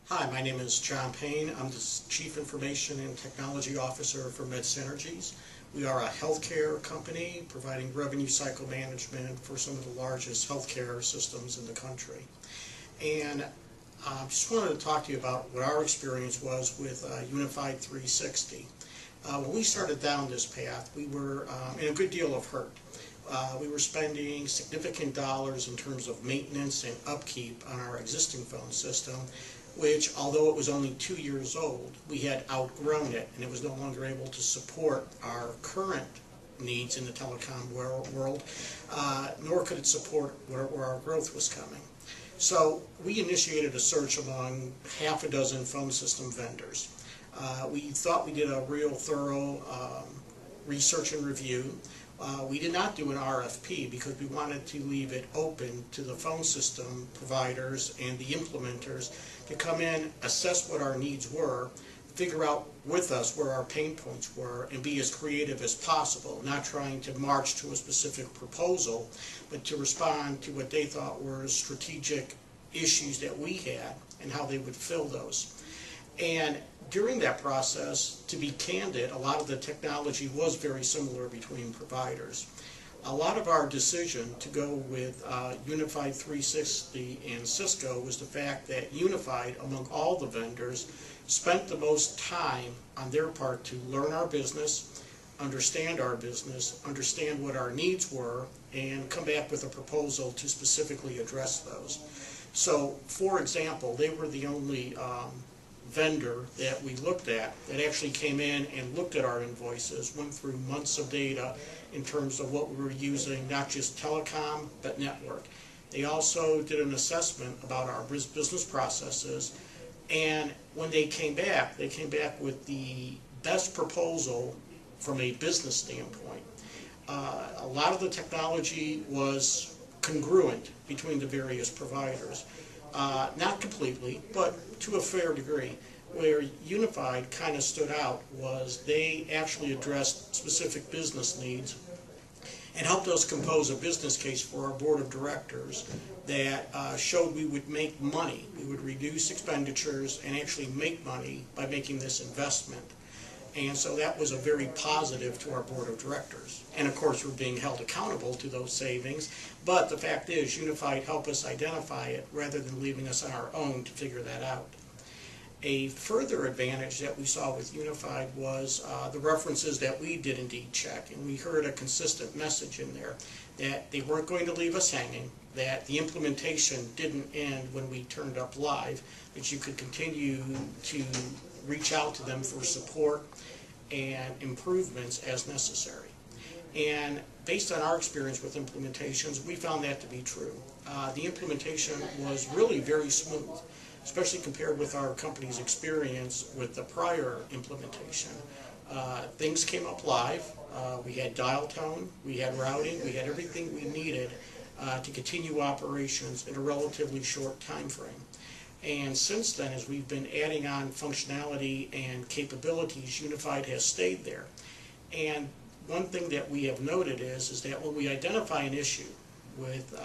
Hi, my name is John Payne. I'm the Chief Information and Technology Officer for MedSynergies. We are a healthcare company providing revenue cycle management for some of the largest healthcare systems in the country. And I just wanted to talk to you about what our experience was with Unified360. When we started down this path, we were in a good deal of hurt. We were spending significant dollars in terms of maintenance and upkeep on our existing phone system, which, although it was only 2 years old, we had outgrown it, and it was no longer able to support our current needs in the telecom world, nor could it support where our growth was coming. So we initiated a search among half a dozen phone system vendors. We thought we did a real thorough research and review. We did not do an RFP because we wanted to leave it open to the phone system providers and the implementers to come in, assess what our needs were, figure out with us where our pain points were, and be as creative as possible, not trying to march to a specific proposal, but to respond to what they thought were strategic issues that we had and how they would fill those. And during that process, to be candid, a lot of the technology was very similar between providers. A lot of our decision to go with Unified360 and Cisco was the fact that Unified, among all the vendors, spent the most time on their part to learn our business, understand what our needs were, and come back with a proposal to specifically address those. So, for example, they were the only vendor that we looked at that actually came in and looked at our invoices, went through months of data in terms of what we were using, not just telecom, but network. They also did an assessment about our business processes, and when they came back with the best proposal from a business standpoint. A lot of the technology was congruent between the various providers. Not completely, but to a fair degree. Where Unified kind of stood out was they actually addressed specific business needs and helped us compose a business case for our board of directors that showed we would make money, we would reduce expenditures and actually make money by making this investment. And so that was a very positive to our board of directors. And of course we're being held accountable to those savings, but the fact is Unified helped us identify it rather than leaving us on our own to figure that out. A further advantage that we saw with Unified was the references that we did indeed check, and we heard a consistent message in there that they weren't going to leave us hanging, that the implementation didn't end when we turned up live, that you could continue to reach out to them for support and improvements as necessary. And based on our experience with implementations, we found that to be true. The implementation was really very smooth, especially compared with our company's experience with the prior implementation. Things came up live. We had dial tone, we had routing, we had everything we needed to continue operations in a relatively short time frame. And since then, as we've been adding on functionality and capabilities, Unified has stayed there. And one thing that we have noted is that when we identify an issue with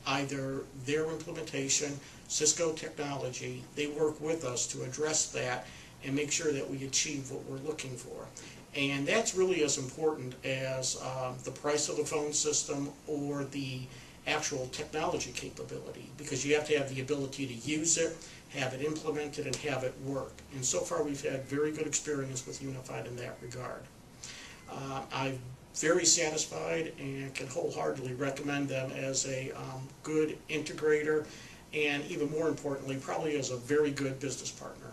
either their implementation, Cisco technology, they work with us to address that and make sure that we achieve what we're looking for. And that's really as important as the price of the phone system or the actual technology capability, because you have to have the ability to use it, have it implemented, and have it work. And so far we've had very good experience with Unified in that regard. I'm very satisfied and can wholeheartedly recommend them as a good integrator, and even more importantly, probably as a very good business partner.